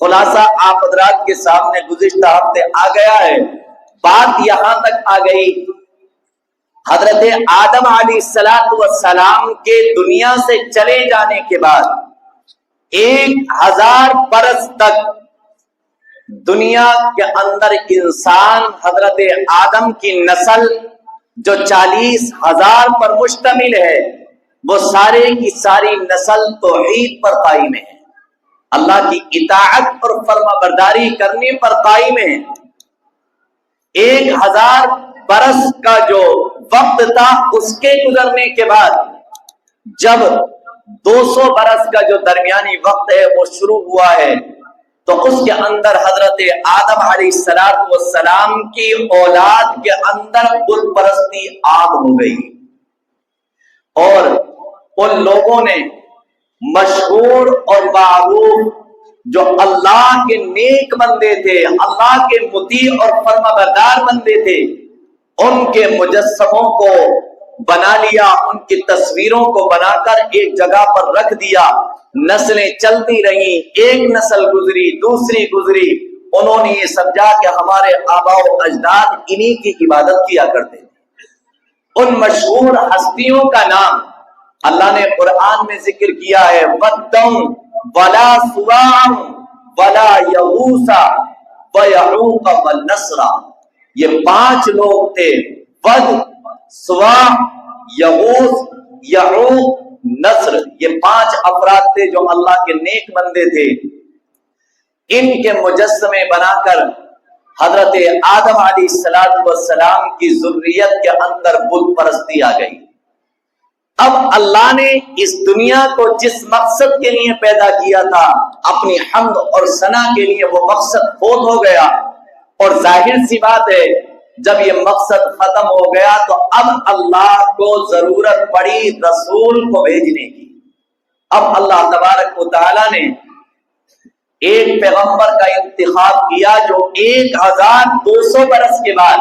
خلاصہ آپ حضرات کے سامنے گزشتہ ہفتے آ گیا ہے. بات یہاں تک آ گئی، حضرت آدم علیہ السلام کے دنیا سے چلے جانے کے بعد 1000 برس تک دنیا کے اندر انسان حضرت آدم کی نسل جو 40,000 پر مشتمل ہے، وہ سارے کی ساری نسل توحید پر قائم ہے، اللہ کی اطاعت اور فرما برداری کرنے پر قائم ہے. 1000 برس کا جو وقت تھا، اس کے گزرنے کے بعد جب 200 برس کا جو درمیانی وقت ہے وہ شروع ہوا ہے، تو اس کے اندر حضرت آدم علیہ السلام کی اولاد کے اندر بت پرستی عام ہو گئی، اور ان لوگوں نے مشہور اور معروف جو اللہ کے نیک بندے تھے، اللہ کے مطیع اور فرما بردار بندے تھے، ان کے مجسموں کو بنا لیا، ان کی تصویروں کو بنا کر ایک جگہ پر رکھ دیا. نسلیں چلتی رہیں، ایک نسل گزری، دوسری گزری، انہوں نے یہ سمجھا کہ ہمارے آباء و اجداد انہی کی عبادت کیا کرتے تھے. ان مشہور ہستیوں کا نام اللہ نے قرآن میں ذکر کیا ہے، وَدًّا وَلَا سُوَاعًا وَلَا يَغُوثَ وَيَعُوقَ وَالنَّسْرَ. یہ 5 لوگ تھے، ود، سواع، یغوث، یعوق، نصر. یہ 5 افراد تھے جو اللہ کے نیک بندے تھے. ان کے مجسمے بنا کر حضرت آدم علیہ السلام کی ذریت کے اندر بت پرستی آ گئی. اب اللہ نے اس دنیا کو جس مقصد کے لیے پیدا کیا تھا، اپنی حمد اور ثنا کے لیے، وہ مقصد فوت ہو گیا. اور ظاہر سی بات ہے، جب یہ مقصد ختم ہو گیا تو اب اللہ کو ضرورت پڑی رسول کو بھیجنے کی. اب اللہ تبارک و تعالی نے ایک پیغمبر کا انتخاب کیا جو 1200 برس کے بعد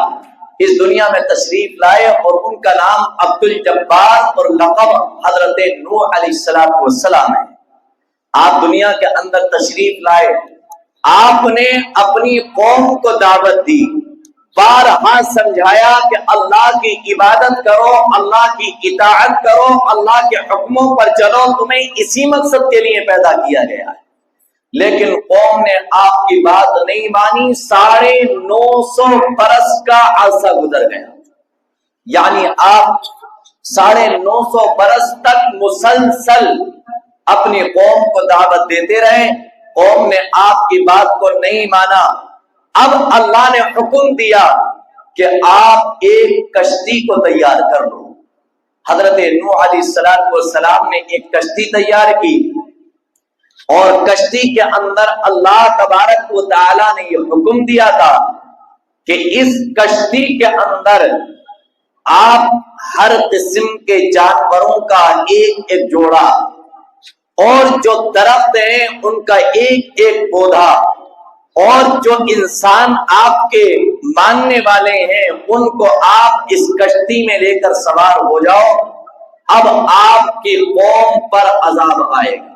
اس دنیا میں تشریف لائے، اور ان کا نام عبد الجبار اور لقب حضرت نوح علیہ السلام ہے. آپ دنیا کے اندر تشریف لائے، آپ نے اپنی قوم کو دعوت دی، بارہا سمجھایا کہ اللہ کی عبادت کرو، اللہ کی اطاعت کرو، اللہ کے حکموں پر چلو، تمہیں اسی مقصد کے لیے پیدا کیا گیا ہے. لیکن قوم نے آپ کی بات نہیں مانی. 950 برس کا عرصہ گزر گیا، یعنی آپ 950 برس تک مسلسل اپنی قوم کو دعوت دیتے رہے. قوم نے آپ کی بات کو نہیں مانا. اب اللہ نے حکم دیا کہ آپ ایک کشتی کو تیار کر لو. حضرت نوح علیہ السلام نے ایک کشتی تیار کی، اور کشتی کے اندر اللہ تبارک و تعالی نے یہ حکم دیا تھا کہ اس کشتی کے اندر آپ ہر قسم کے جانوروں کا ایک ایک جوڑا، اور جو درخت ہیں ان کا ایک ایک پودا، اور جو انسان آپ کے ماننے والے ہیں ان کو آپ اس کشتی میں لے کر سوار ہو جاؤ. اب آپ کی قوم پر عذاب آئے گا.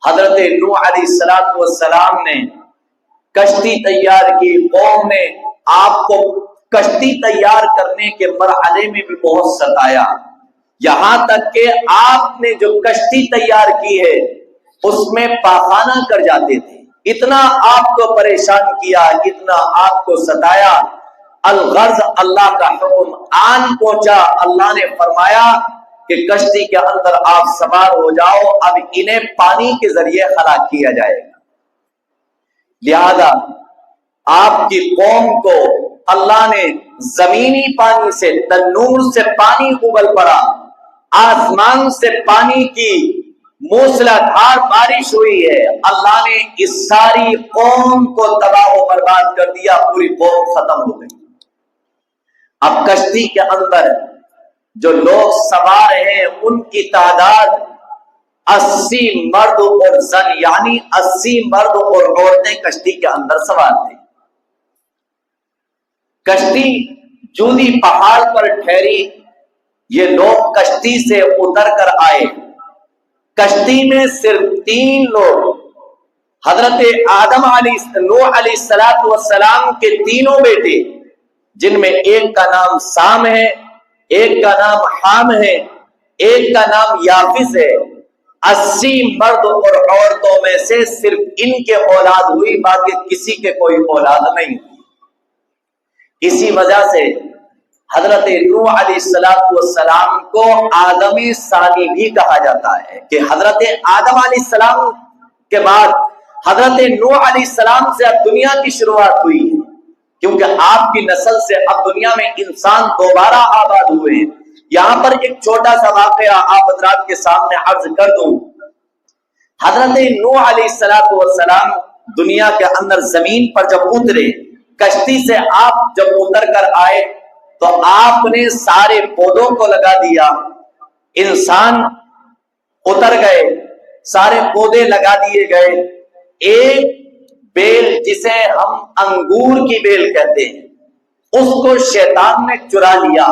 حضرت نوح علیہ السلام نے کشتی تیار کی. قوم نے آپ کو کشتی تیار کرنے کے مرحلے میں بھی بہت ستایا، یہاں تک کہ آپ نے جو کشتی تیار کی ہے اس میں پاخانہ کر جاتے تھے. اتنا آپ کو پریشان کیا، اتنا آپ کو ستایا. الغرض اللہ کا حکم آن پہنچا. اللہ نے فرمایا کہ کشتی کے اندر آپ سوار ہو جاؤ، اب انہیں پانی کے ذریعے ہلاک کیا جائے گا. لہذا آپ کی قوم کو اللہ نے زمینی پانی سے، تنور سے پانی ابل پڑا، آسمان سے پانی کی موسلادھار بارش ہوئی ہے. اللہ نے اس ساری قوم کو تباہ و برباد کر دیا، پوری قوم ختم ہو گئی. اب کشتی کے اندر جو لوگ سوار ہیں ان کی تعداد 80 مرد اور زن، یعنی 80 مرد اور عورتیں کشتی کے اندر سوار تھے. کشتی جودی پہاڑ پر ٹھہری. یہ لوگ کشتی سے اتر کر آئے. کشتی میں صرف 3 لوگ حضرت آدم نوح علیہ السلام کے تینوں بیٹے، جن میں ایک کا نام سام ہے، ایک کا نام حام ہے، ایک کا نام یافس ہے، 80 مرد اور عورتوں میں سے صرف ان کے اولاد ہوئی، باقی کسی کے کوئی اولاد نہیں ہوئی۔ اسی وجہ سے حضرت نوح علیہ السلام کو آدمی ثانی بھی کہا جاتا ہے، کہ حضرت آدم علیہ السلام کے بعد حضرت نوح علیہ السلام سے اب دنیا کی شروعات ہوئی ہے، کیونکہ آپ کی نسل سے اب دنیا میں انسان دوبارہ آباد ہوئے ہیں۔ یہاں پر ایک چھوٹا سا واقعہ آپ حضرات کے سامنے عرض کر دوں۔ حضرت نوح علیہ السلام دنیا کے اندر زمین پر جب اترے، کشتی سے آپ جب اتر کر آئے تو آپ نے سارے پودوں کو لگا دیا، انسان اتر گئے، سارے پودے لگا دیے گئے۔ ایک بیل جسے ہم انگور کی بیل کہتے ہیں، اس کو شیطان نے چرا لیا،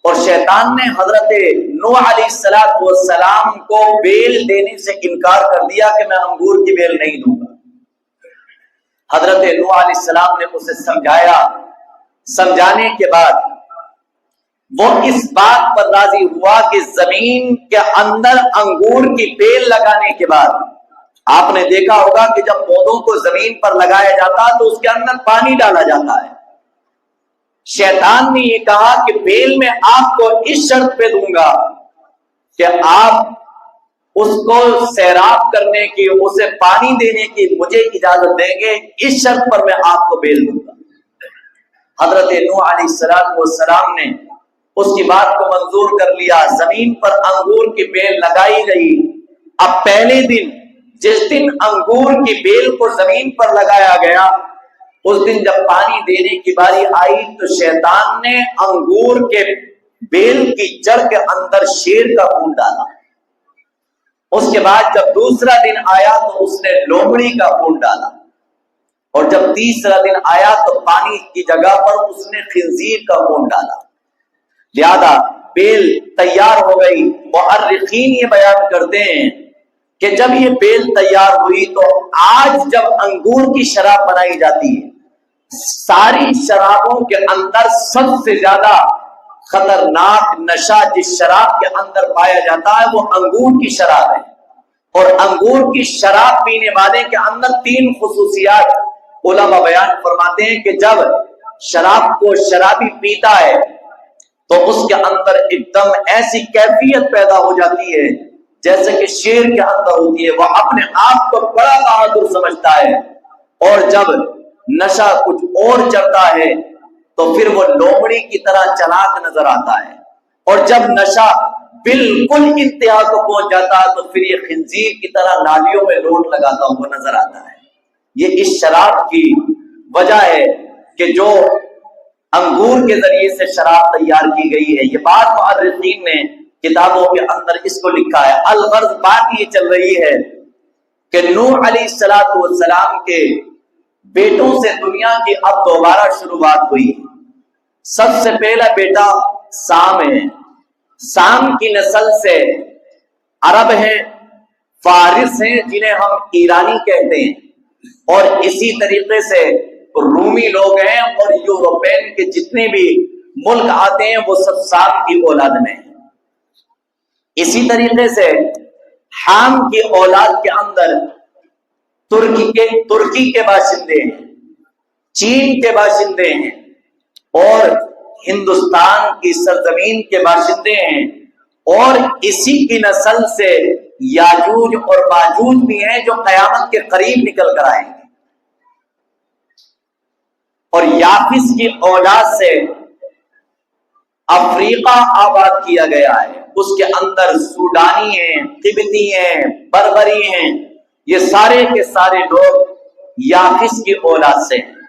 اور شیطان نے حضرت نوح علیہ السلام کو بیل دینے سے انکار کر دیا کہ میں انگور کی بیل نہیں دوں گا۔ حضرت نوح علیہ السلام نے اسے سمجھایا، سمجھانے کے بعد وہ اس بات پر راضی ہوا کہ زمین کے اندر انگور کی بیل لگانے کے بعد، آپ نے دیکھا ہوگا کہ جب پودوں کو زمین پر لگایا جاتا ہے تو اس کے اندر پانی ڈالا جاتا ہے۔ شیطان نے یہ کہا کہ بیل میں آپ کو اس شرط پہ دوں گا کہ آپ اس کو سیراب کرنے کی، اسے پانی دینے کی مجھے اجازت دیں گے، اس شرط پر میں آپ کو بیل دوں گا۔ حضرت نوح علیہ السلام نے اس کی بات کو منظور کر لیا، زمین پر انگور کی بیل لگائی گئی۔ اب پہلے دن جس دن انگور کی بیل کو زمین پر لگایا گیا، اس دن جب پانی دینے کی باری آئی تو شیطان نے انگور کے بیل کی جڑ کے اندر شیر کا خون ڈالا۔ اس کے بعد جب دوسرا دن آیا تو اس نے لومڑی کا خون ڈالا، اور جب تیسرا دن آیا تو پانی کی جگہ پر اس نے خنزیر کا خون ڈالا۔ لہذا بیل تیار ہو گئی۔ مؤرخین یہ بیان کرتے ہیں کہ جب یہ بیل تیار ہوئی تو آج جب انگور کی شراب بنائی جاتی ہے، ساری شرابوں کے اندر سب سے زیادہ خطرناک نشہ جس شراب کے اندر پایا جاتا ہے وہ انگور کی شراب ہے۔ اور انگور کی شراب پینے والے کے اندر 3 خصوصیات علماء بیان فرماتے ہیں کہ جب شراب کو شرابی پیتا ہے تو اس کے اندر ایک دم ایسی کیفیت پیدا ہو جاتی ہے جیسے کہ شیر کے اندر ہوتی ہے، وہ اپنے آپ کو بڑا بہادر سمجھتا ہے، اور جب نشہ کچھ اور چڑھتا ہے تو پھر وہ لومڑی کی طرح چلاک نظر آتا ہے، اور جب نشہ بالکل انتہا کو پہنچ جاتا ہے تو پھر یہ خنزیر کی طرح نالیوں میں لوٹ لگاتا ہوا نظر آتا ہے۔ یہ اس شراب کی وجہ ہے کہ جو انگور کے ذریعے سے شراب تیار کی گئی ہے۔ یہ بات مؤرخین نے کتابوں کے اندر اس کو لکھا ہے۔ الغرض بات یہ چل رہی ہے کہ نوح علیہ السلام کے بیٹوں سے دنیا کی اب دوبارہ شروعات ہوئی۔ سب سے پہلا بیٹا سام ہے۔ سام کی نسل سے عرب ہیں، فارس ہیں جنہیں ہم ایرانی کہتے ہیں، اور اسی طریقے سے رومی لوگ ہیں، اور یوروپین کے جتنے بھی ملک آتے ہیں وہ سب سام کی اولاد میں ہیں۔ اسی طریقے سے حام کی اولاد کے اندر ترکی کے باشندے ہیں، چین کے باشندے ہیں، اور ہندوستان کی سرزمین کے باشندے ہیں، اور اسی کی نسل سے یاجوج اور ماجوج بھی ہیں جو قیامت کے قریب نکل کر آئیں گے۔ اور یافس کی اولاد سے افریقہ آباد کیا گیا ہے، اس کے اندر سوڈانی ہیں، قبطی ہیں، بربری ہیں، یہ سارے کے سارے لوگ یافس کی اولاد سے ہیں۔